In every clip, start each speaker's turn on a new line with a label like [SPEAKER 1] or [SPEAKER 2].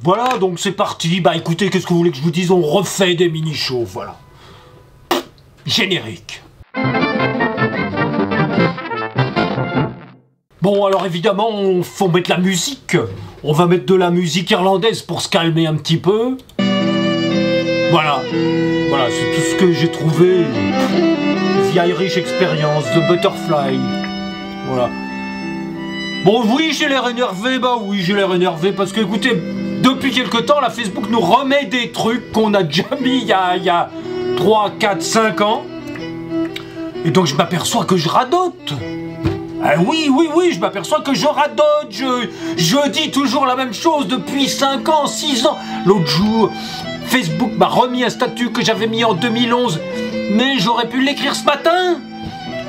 [SPEAKER 1] Voilà, donc c'est parti. Bah écoutez, qu'est-ce que vous voulez que je vous dise? On refait des mini-shows, voilà. Générique. Bon, alors évidemment, faut mettre la musique. On va mettre de la musique irlandaise pour se calmer un petit peu. Voilà. Voilà, c'est tout ce que j'ai trouvé. The Irish Experience, The Butterfly. Voilà. Bon, oui, j'ai l'air énervé. Bah oui, j'ai l'air énervé parce que, écoutez, depuis quelque temps, la Facebook nous remet des trucs qu'on a déjà mis il y a 3, 4, 5 ans. Et donc je m'aperçois que je radote. Ah oui, je m'aperçois que je radote. Je dis toujours la même chose depuis 5 ans, 6 ans. L'autre jour, Facebook m'a remis un statut que j'avais mis en 2011. Mais j'aurais pu l'écrire ce matin.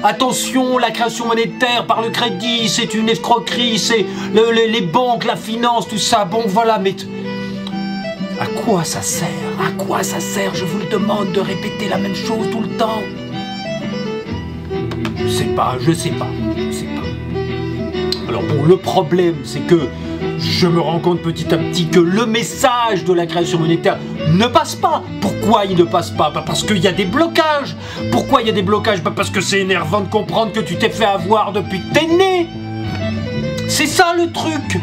[SPEAKER 1] Attention, la création monétaire par le crédit, c'est une escroquerie, c'est les banques, la finance, tout ça. Bon, voilà, mais à quoi ça sert? À quoi ça sert? Je vous le demande de répéter la même chose tout le temps. Je sais pas. Alors bon, le problème, c'est que je me rends compte petit à petit que le message de la création monétaire ne passe pas. Pourquoi il ne passe pas? Bah parce qu'il y a des blocages. Pourquoi il y a des blocages? Bah parce que c'est énervant de comprendre que tu t'es fait avoir depuis que t'es né. C'est ça le truc.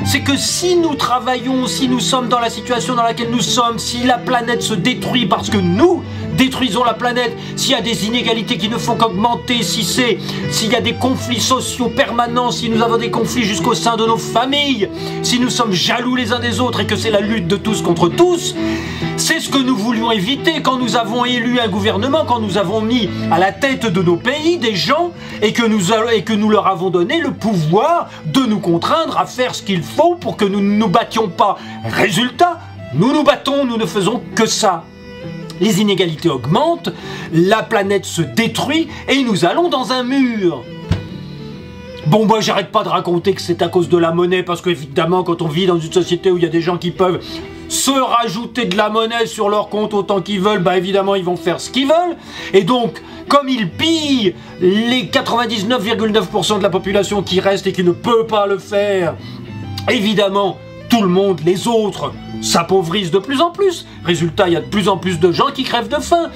[SPEAKER 1] C'est que si nous travaillons, si nous sommes dans la situation dans laquelle nous sommes, si la planète se détruit parce que nous détruisons la planète, s'il y a des inégalités qui ne font qu'augmenter, s'il y a des conflits sociaux permanents, si nous avons des conflits jusqu'au sein de nos familles, si nous sommes jaloux les uns des autres et que c'est la lutte de tous contre tous, c'est ce que nous voulions éviter quand nous avons élu un gouvernement, quand nous avons mis à la tête de nos pays des gens et que nous leur avons donné le pouvoir de nous contraindre à faire ce qu'il faut pour que nous ne nous battions pas. Résultat, nous nous battons, nous ne faisons que ça. Les inégalités augmentent, la planète se détruit et nous allons dans un mur. Bon, moi j'arrête pas de raconter que c'est à cause de la monnaie, parce qu'évidemment quand on vit dans une société où il y a des gens qui peuvent se rajouter de la monnaie sur leur compte autant qu'ils veulent, bah évidemment ils vont faire ce qu'ils veulent. Et donc, comme ils pillent les 99,9% de la population qui reste et qui ne peut pas le faire, évidemment, tout le monde, les autres, s'appauvrissent de plus en plus. Résultat, il y a de plus en plus de gens qui crèvent de faim.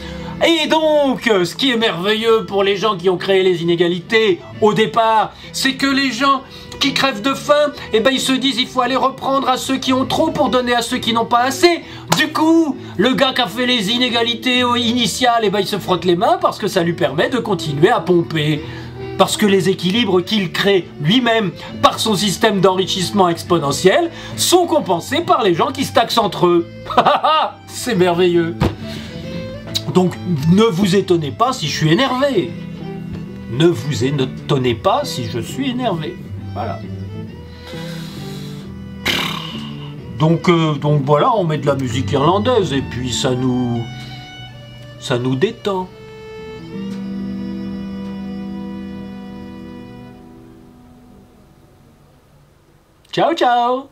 [SPEAKER 1] Et donc, ce qui est merveilleux pour les gens qui ont créé les inégalités au départ, c'est que les gens qui crèvent de faim, eh ben ils se disent il faut aller reprendre à ceux qui ont trop pour donner à ceux qui n'ont pas assez. Du coup, le gars qui a fait les inégalités initiales, eh ben il se frotte les mains parce que ça lui permet de continuer à pomper. Parce que les équilibres qu'il crée lui-même par son système d'enrichissement exponentiel sont compensés par les gens qui se taxent entre eux. C'est merveilleux. Donc ne vous étonnez pas si je suis énervé. Ne vous étonnez pas si je suis énervé. Voilà. Donc voilà, on met de la musique irlandaise et puis ça nous détend. Ciao ciao!